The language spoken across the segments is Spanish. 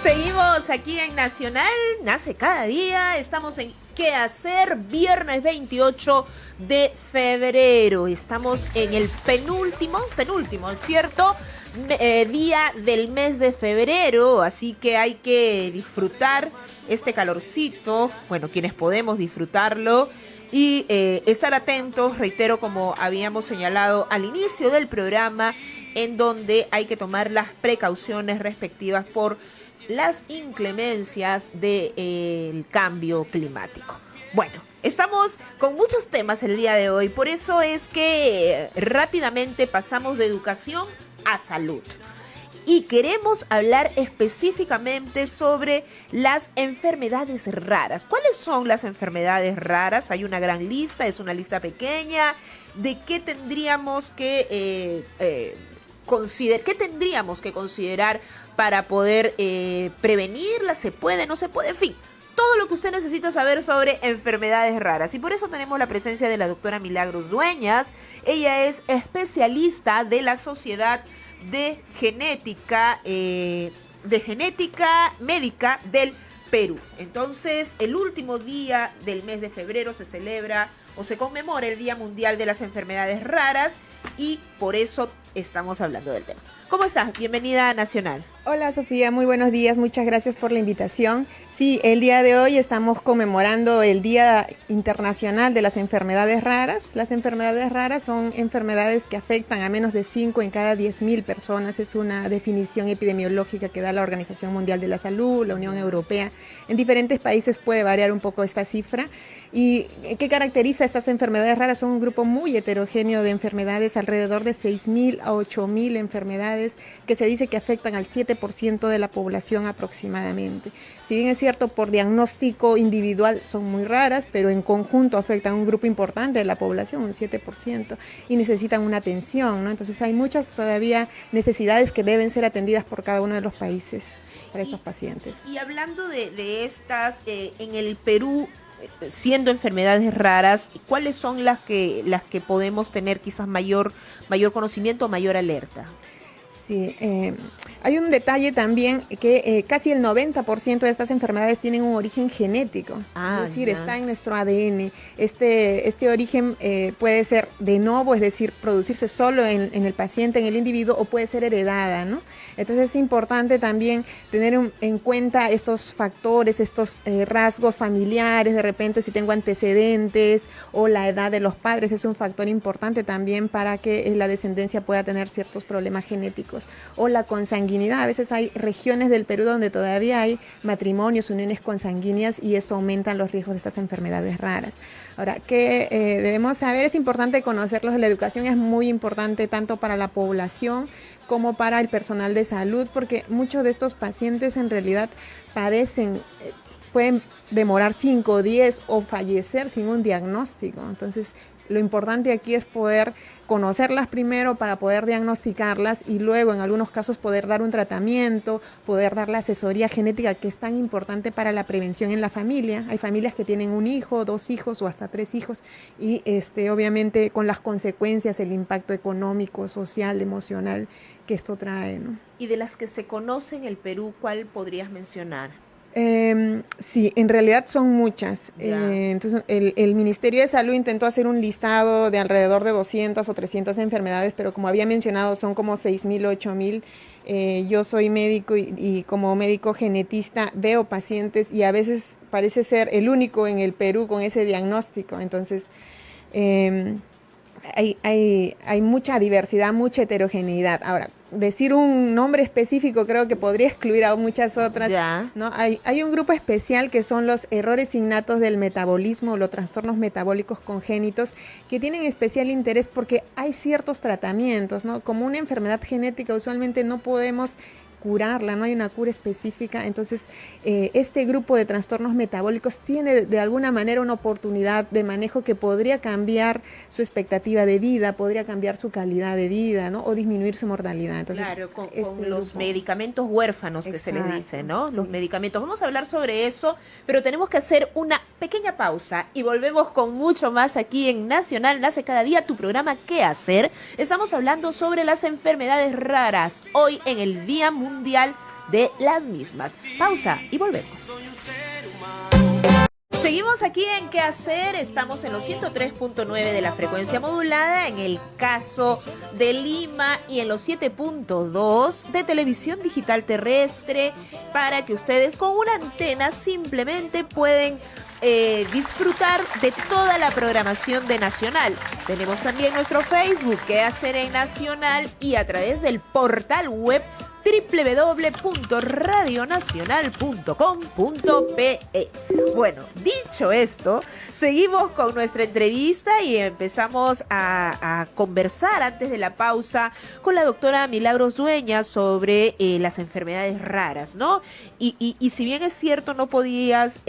Seguimos aquí en Nacional, nace cada día, estamos en ¿Qué hacer? Viernes 28 de febrero, estamos en el penúltimo, ¿cierto? Día del mes de febrero, así que hay que disfrutar este calorcito, bueno, quienes podemos disfrutarlo y estar atentos, reitero, como habíamos señalado al inicio del programa, en donde hay que tomar las precauciones respectivas por las inclemencias del cambio climático. Bueno, estamos con muchos temas el día de hoy, por eso es que rápidamente pasamos de educación a salud. Y queremos hablar específicamente sobre las enfermedades raras. ¿Cuáles son las enfermedades raras? Hay una gran lista, es una lista pequeña. ¿De qué tendríamos que considerar para poder prevenirla? ¿Se puede? ¿No se puede? En fin, todo lo que usted necesita saber sobre enfermedades raras. Y por eso tenemos la presencia de la doctora Milagros Dueñas. Ella es especialista de la Sociedad de Genética Médica del Perú. Entonces, el último día del mes de febrero se celebra o se conmemora el Día Mundial de las Enfermedades Raras y por eso estamos hablando del tema. ¿Cómo estás? Bienvenida a Nacional. Hola Sofía, muy buenos días, muchas gracias por la invitación. Sí, el día de hoy estamos conmemorando el Día Internacional de las Enfermedades Raras. Las enfermedades raras son enfermedades que afectan a menos de 5 en cada 10.000 personas. Es una definición epidemiológica que da la Organización Mundial de la Salud, la Unión Europea. En diferentes países puede variar un poco esta cifra. ¿Y qué caracteriza estas enfermedades raras? Son un grupo muy heterogéneo de enfermedades, alrededor de 6.000 a 8.000 enfermedades que se dice que afectan al 7% de la población aproximadamente. Si bien es cierto, por diagnóstico individual son muy raras, pero en conjunto afectan a un grupo importante de la población, un 7%, y necesitan una atención, ¿no? Entonces hay muchas todavía necesidades que deben ser atendidas por cada uno de los países para estos pacientes. Y hablando de estas, en el Perú, siendo enfermedades raras, ¿cuáles son las que podemos tener quizás mayor conocimiento, mayor alerta? Sí, hay un detalle también que casi el 90% de estas enfermedades tienen un origen genético, es decir, está en nuestro ADN. Este origen puede ser de novo, es decir, producirse solo en el paciente, en el individuo, o puede ser heredada, ¿no? Entonces es importante también tener en cuenta estos factores, estos rasgos familiares, de repente si tengo antecedentes o la edad de los padres es un factor importante también para que la descendencia pueda tener ciertos problemas genéticos. O la consanguinidad, a veces hay regiones del Perú donde todavía hay matrimonios, uniones consanguíneas y eso aumenta los riesgos de estas enfermedades raras. Ahora, ¿qué debemos saber? Es importante conocerlos, la educación es muy importante tanto para la población como para el personal de salud, porque muchos de estos pacientes en realidad padecen, pueden demorar 5, 10 o fallecer sin un diagnóstico. Entonces, lo importante aquí es poder conocerlas primero para poder diagnosticarlas y luego en algunos casos poder dar un tratamiento, poder dar la asesoría genética que es tan importante para la prevención en la familia. Hay familias que tienen un hijo, 2 hijos o hasta 3 hijos y obviamente con las consecuencias, el impacto económico, social, emocional que esto trae, ¿no? Y de las que se conocen en el Perú, ¿cuál podrías mencionar? Sí, en realidad son muchas. Entonces, el Ministerio de Salud intentó hacer un listado de alrededor de 200 o 300 enfermedades, pero como había mencionado, son como 6.000 o 8.000. Yo soy médico y como médico genetista veo pacientes y a veces parece ser el único en el Perú con ese diagnóstico. Entonces, hay mucha diversidad, mucha heterogeneidad. Ahora, decir un nombre específico creo que podría excluir a muchas otras, ¿no? Hay un grupo especial que son los errores innatos del metabolismo, los trastornos metabólicos congénitos, que tienen especial interés porque hay ciertos tratamientos, ¿no? Como una enfermedad genética usualmente no podemos curarla, no hay una cura específica. Entonces, este grupo de trastornos metabólicos tiene de alguna manera una oportunidad de manejo que podría cambiar su expectativa de vida, podría cambiar su calidad de vida, ¿no? O disminuir su mortalidad. Entonces, claro, con los medicamentos huérfanos que se les dice, ¿no? Los medicamentos. Vamos a hablar sobre eso, pero tenemos que hacer una pequeña pausa y volvemos con mucho más aquí en Nacional Nace Cada Día, tu programa ¿Qué hacer? Estamos hablando sobre las enfermedades raras, hoy en el Día Mundial de las mismas. Pausa y volvemos. Seguimos aquí en ¿Qué hacer? Estamos en los 103.9 de la frecuencia modulada, en el caso de Lima, y en los 7.2 de televisión digital terrestre, para que ustedes con una antena simplemente pueden disfrutar de toda la programación de Nacional. Tenemos también nuestro Facebook, ¿Qué hacer en Nacional? Y a través del portal web www.radionacional.com.pe. Bueno, dicho esto, seguimos con nuestra entrevista y empezamos a conversar antes de la pausa con la doctora Milagros Dueñas sobre las enfermedades raras, ¿no? Y si bien es cierto, no podías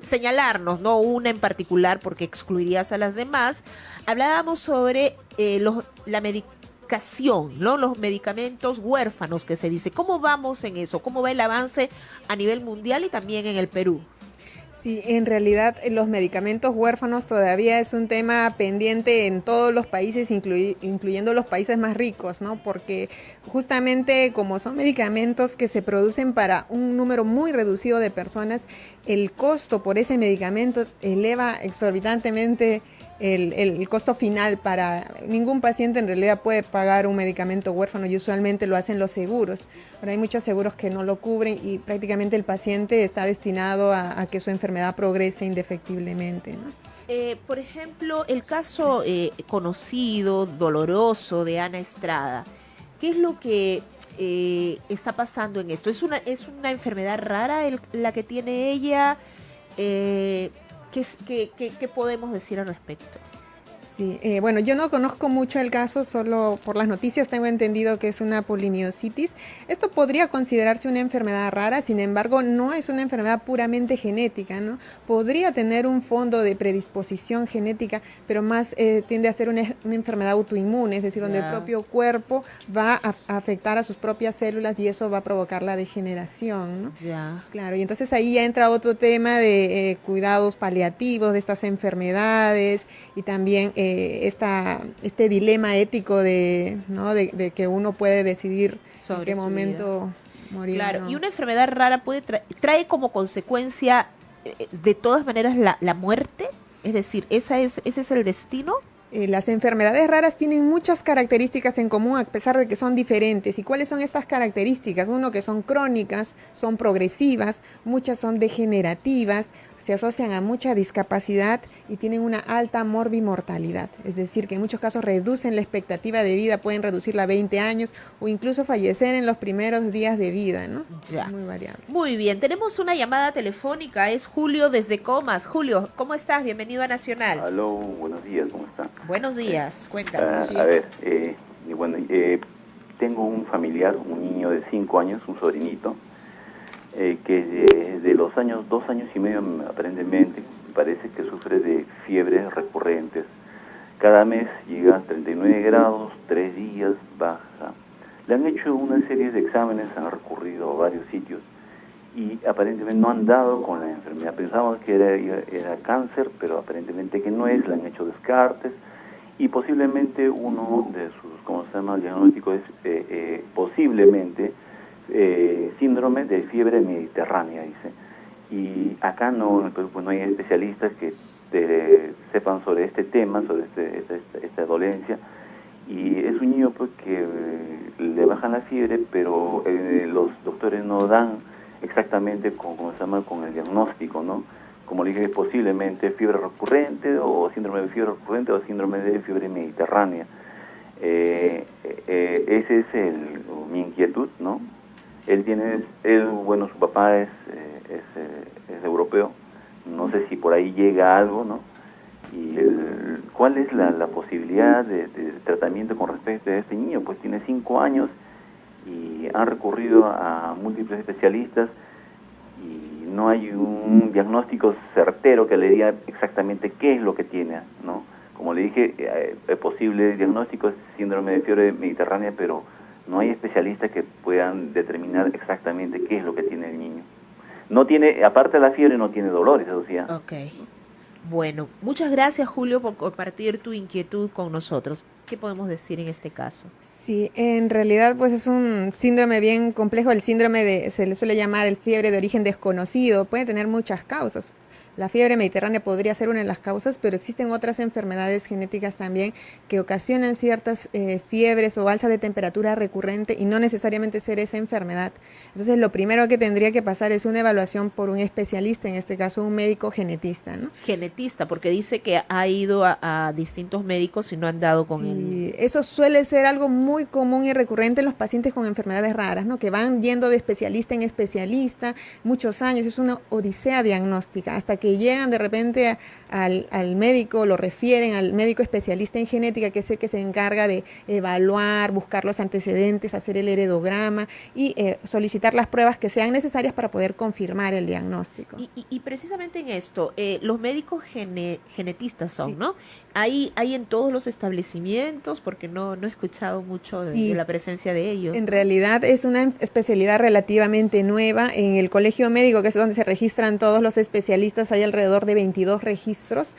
señalarnos, ¿no?, una en particular porque excluirías a las demás, hablábamos sobre la medicación, ¿no? Los medicamentos huérfanos, que se dice. ¿Cómo vamos en eso? ¿Cómo va el avance a nivel mundial y también en el Perú? Sí, en realidad los medicamentos huérfanos todavía es un tema pendiente en todos los países, incluyendo los países más ricos, ¿no? Porque justamente como son medicamentos que se producen para un número muy reducido de personas, el costo por ese medicamento eleva exorbitantemente el costo final. Para ningún paciente en realidad puede pagar un medicamento huérfano y usualmente lo hacen los seguros. Pero hay muchos seguros que no lo cubren y prácticamente el paciente está destinado a que su enfermedad progrese indefectiblemente, ¿no? Por ejemplo, el caso conocido, doloroso de Ana Estrada. ¿Qué es lo que está pasando en esto? ¿Es una enfermedad rara la que tiene ella? ¿Qué podemos decir al respecto? Sí, bueno, yo no conozco mucho el caso, solo por las noticias tengo entendido que es una polimiositis. Esto podría considerarse una enfermedad rara, sin embargo, no es una enfermedad puramente genética, ¿no? Podría tener un fondo de predisposición genética, pero más tiende a ser una enfermedad autoinmune, es decir, donde el propio cuerpo va a afectar a sus propias células y eso va a provocar la degeneración, ¿no? Claro, y entonces ahí ya entra otro tema de cuidados paliativos de estas enfermedades y también este dilema ético de que uno puede decidir en qué momento morir. Claro, ¿no? Y una enfermedad rara trae como consecuencia de todas maneras la muerte, es decir, ese es el destino. Las enfermedades raras tienen muchas características en común a pesar de que son diferentes. ¿Y cuáles son estas características? Uno, que son crónicas, son progresivas, muchas son degenerativas, se asocian a mucha discapacidad y tienen una alta morbimortalidad. Es decir, que en muchos casos reducen la expectativa de vida, pueden reducirla a 20 años o incluso fallecer en los primeros días de vida, ¿no? Ya. Muy variable. Muy bien, tenemos una llamada telefónica, es Julio desde Comas. Julio, ¿cómo estás? Bienvenido a Nacional. Aló, buenos días, ¿cómo está? Buenos días, cuéntanos. A ver, tengo un familiar, un niño de 5 años, un sobrinito, que de los 2 años y medio aparentemente parece que sufre de fiebres recurrentes. Cada mes llega a 39 grados, 3 días baja. Le han hecho una serie de exámenes, han recurrido a varios sitios y aparentemente no han dado con la enfermedad. Pensábamos que era cáncer, pero aparentemente que no es, le han hecho descartes y posiblemente uno de sus, ¿cómo se llama?, el diagnóstico es posiblemente síndrome de fiebre mediterránea, dice. Y acá no hay especialistas que sepan sobre este tema, sobre esta dolencia, y es un niño pues que le bajan la fiebre, pero los doctores no dan exactamente ¿cómo se llama?, con el diagnóstico, ¿no? Como le dije, posiblemente fiebre recurrente o síndrome de fiebre recurrente o síndrome de fiebre mediterránea. Ese es mi inquietud, ¿no? Su papá es europeo, no sé si por ahí llega algo, ¿no? Y ¿cuál es la posibilidad de tratamiento con respecto a este niño? Pues tiene 5 años y han recurrido a múltiples especialistas y no hay un diagnóstico certero que le diga exactamente qué es lo que tiene, ¿no? Como le dije, el posible diagnóstico es síndrome de fiebre mediterránea, pero no hay especialistas que puedan determinar exactamente qué es lo que tiene el niño. No tiene, aparte de la fiebre, no tiene dolores, o sea. Ok. Bueno, muchas gracias, Julio, por compartir tu inquietud con nosotros. ¿Qué podemos decir en este caso? Sí, en realidad pues es un síndrome bien complejo, el síndrome se le suele llamar el fiebre de origen desconocido, puede tener muchas causas. La fiebre mediterránea podría ser una de las causas, pero existen otras enfermedades genéticas también que ocasionan ciertas fiebres o alza de temperatura recurrente y no necesariamente ser esa enfermedad. Entonces, lo primero que tendría que pasar es una evaluación por un especialista, en este caso un médico genetista, ¿no? Genetista, porque dice que ha ido a distintos médicos y no han dado con él. Eso suele ser algo muy común y recurrente en los pacientes con enfermedades raras, ¿no? Que van yendo de especialista en especialista muchos años, es una odisea diagnóstica, hasta que llegan de repente al médico, lo refieren al médico especialista en genética, que es el que se encarga de evaluar, buscar los antecedentes, hacer el heredograma y solicitar las pruebas que sean necesarias para poder confirmar el diagnóstico. Y precisamente en esto, los médicos genetistas son, sí, ¿no? Hay en todos los establecimientos, porque no he escuchado mucho de la presencia de ellos. En realidad es una especialidad relativamente nueva. En el colegio médico, que es donde se registran todos los especialistas, hay alrededor de 22 registros,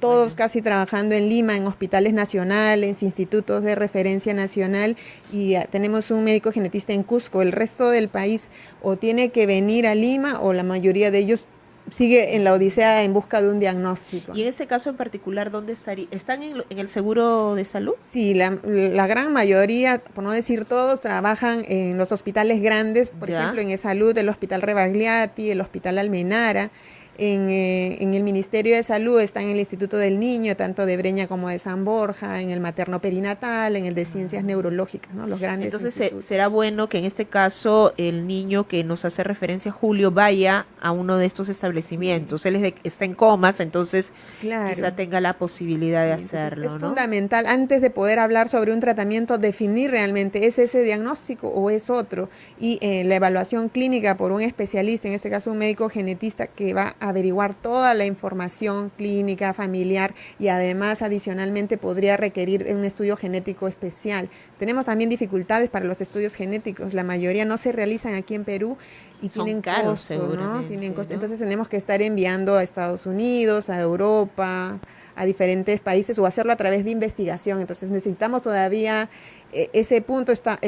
todos casi trabajando en Lima, en hospitales nacionales, institutos de referencia nacional, y tenemos un médico genetista en Cusco. El resto del país o tiene que venir a Lima o la mayoría de ellos sigue en la odisea en busca de un diagnóstico. Y en este caso en particular, ¿dónde estaría? ¿Están en el seguro de salud? Sí, la gran mayoría, por no decir todos, trabajan en los hospitales grandes, por ejemplo, en Salud, el Hospital Rebagliati, el Hospital Almenara. En el Ministerio de Salud están en el Instituto del Niño, tanto de Breña como de San Borja, en el materno perinatal, en el de ciencias neurológicas, ¿no? Los grandes. Entonces será bueno que en este caso el niño que nos hace referencia Julio vaya a uno de estos establecimientos. Él está en comas, entonces quizá tenga la posibilidad de hacerlo, es ¿no? fundamental, antes de poder hablar sobre un tratamiento, definir realmente ¿es ese diagnóstico o es otro? Y la evaluación clínica por un especialista, en este caso un médico genetista, que va a averiguar toda la información clínica, familiar, y además adicionalmente podría requerir un estudio genético especial. Tenemos también dificultades para los estudios genéticos, la mayoría no se realizan aquí en Perú y tienen costo, ¿no? Tienen costo. Entonces tenemos que estar enviando a Estados Unidos, a Europa, a diferentes países, o hacerlo a través de investigación. Entonces necesitamos todavía, ese punto está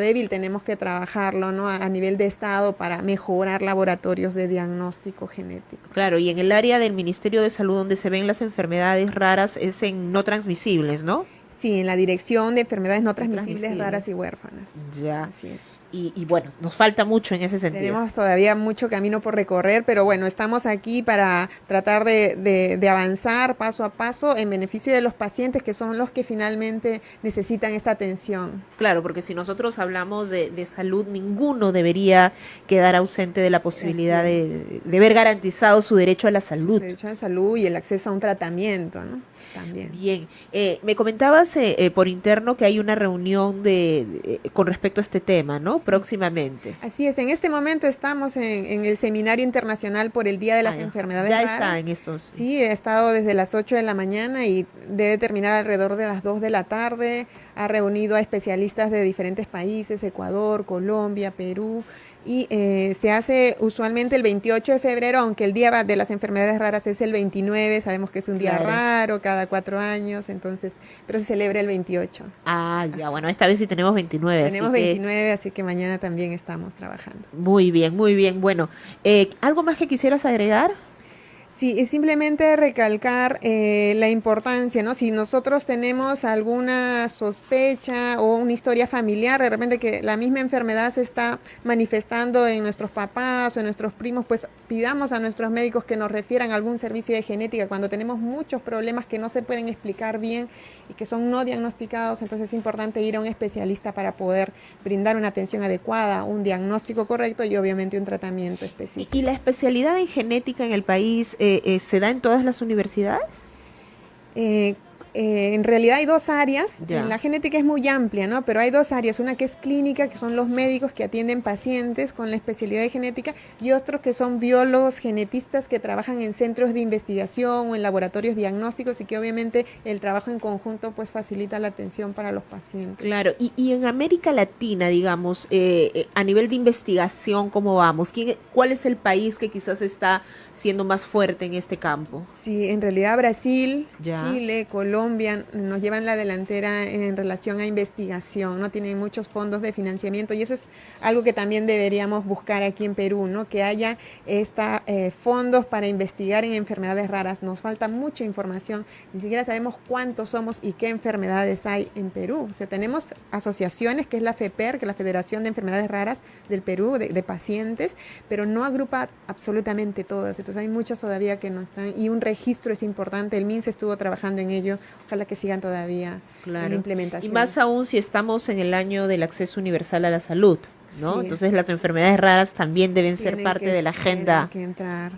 débil, tenemos que trabajarlo, ¿no? A nivel de Estado para mejorar laboratorios de diagnóstico genético. Claro, y en el área del Ministerio de Salud donde se ven las enfermedades raras es en no transmisibles, ¿no? Sí, en la Dirección de Enfermedades No Transmisibles, Raras y Huérfanas. Ya. Así es. Y bueno, nos falta mucho en ese sentido. Tenemos todavía mucho camino por recorrer, pero bueno, estamos aquí para tratar de avanzar paso a paso en beneficio de los pacientes, que son los que finalmente necesitan esta atención. Claro, porque si nosotros hablamos de salud, ninguno debería quedar ausente de la posibilidad de ver garantizado su derecho a la salud. Su derecho a la salud y el acceso a un tratamiento, ¿no? También. Bien, me comentabas por interno que hay una reunión con respecto a este tema, ¿no? Sí. Próximamente. Así es, en este momento estamos en el Seminario Internacional por el Día de las Enfermedades Raras. Ya está en estos. Sí, he estado desde las 8 de la mañana y debe terminar alrededor de las 2 de la tarde. Ha reunido a especialistas de diferentes países, Ecuador, Colombia, Perú. Y se hace usualmente el 28 de febrero, aunque el Día de las Enfermedades Raras es el 29, sabemos que es un día raro, cada 4 años, entonces, pero se celebra el 28. Ah, ya, bueno, esta vez sí tenemos 29. Tenemos 29, así que mañana también estamos trabajando. Muy bien, muy bien. Bueno, ¿algo más que quisieras agregar? Sí, es simplemente recalcar la importancia, ¿no? Si nosotros tenemos alguna sospecha o una historia familiar, de repente que la misma enfermedad se está manifestando en nuestros papás o en nuestros primos, pues pidamos a nuestros médicos que nos refieran a algún servicio de genética. Cuando tenemos muchos problemas que no se pueden explicar bien y que son no diagnosticados, entonces es importante ir a un especialista para poder brindar una atención adecuada, un diagnóstico correcto y obviamente un tratamiento específico. ¿Y la especialidad en genética en el país se da en todas las universidades? En realidad hay dos áreas. Ya. La genética es muy amplia, ¿no? Pero hay dos áreas. Una que es clínica, que son los médicos que atienden pacientes con la especialidad de genética, y otros que son biólogos genetistas que trabajan en centros de investigación o en laboratorios diagnósticos, y que obviamente el trabajo en conjunto pues facilita la atención para los pacientes. Claro, y en América Latina, digamos, a nivel de investigación, ¿cómo vamos? ¿Cuál es el país que quizás está siendo más fuerte en este campo? Sí, en realidad Brasil, Ya. Chile, Colombia nos llevan la delantera en relación a investigación, ¿no? Tienen muchos fondos de financiamiento, y eso es algo que también deberíamos buscar aquí en Perú, ¿no? Que haya fondos para investigar en enfermedades raras. Nos falta mucha información, ni siquiera sabemos cuántos somos y qué enfermedades hay en Perú. O sea, tenemos asociaciones, que es la FEPER, que es la Federación de Enfermedades Raras del Perú, de pacientes, pero no agrupa absolutamente todas. Entonces hay muchas todavía que no están, y un registro es importante. El MINSA estuvo trabajando en ello, ojalá que sigan todavía en la implementación. Y más aún si estamos en el año del acceso universal a la salud, ¿no? Sí. Entonces las enfermedades raras también deben ser parte de la agenda.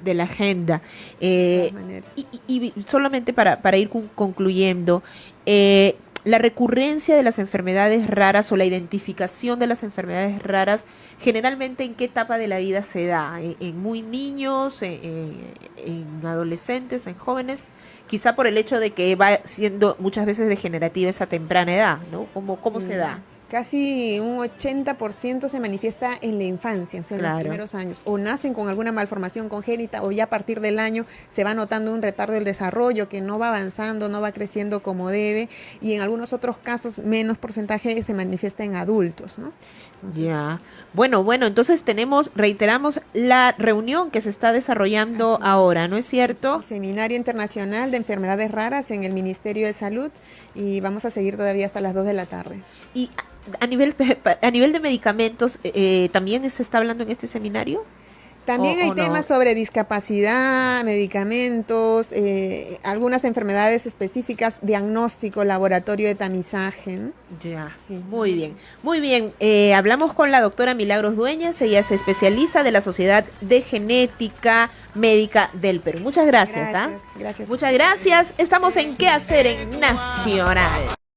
De la agenda. Y solamente para ir concluyendo, la recurrencia de las enfermedades raras o la identificación de las enfermedades raras, generalmente ¿en qué etapa de la vida se da? ¿En muy niños, en adolescentes, en jóvenes? Quizá por el hecho de que va siendo muchas veces degenerativa esa temprana edad, ¿no? ¿Cómo se da? Casi un 80% se manifiesta en la infancia, o sea, en los primeros años. O nacen con alguna malformación congénita, o ya a partir del año se va notando un retardo del desarrollo que no va avanzando, no va creciendo como debe, y en algunos otros casos menos porcentaje se manifiesta en adultos, ¿no? Entonces, ya. Bueno, entonces reiteramos la reunión que se está desarrollando ahora, ¿no es cierto? El Seminario Internacional de Enfermedades Raras en el Ministerio de Salud, y vamos a seguir todavía hasta las 2 de la tarde. Y a nivel de medicamentos, ¿también se está hablando en este seminario? También hay temas sobre discapacidad, medicamentos, algunas enfermedades específicas, diagnóstico, laboratorio de tamizaje, ¿no? Ya, sí. Muy bien. Hablamos con la doctora Milagros Dueñas, ella es especialista de la Sociedad de Genética Médica del Perú. Muchas gracias. Gracias. Muchas gracias. Estamos en ¿Qué hacer en Nacional?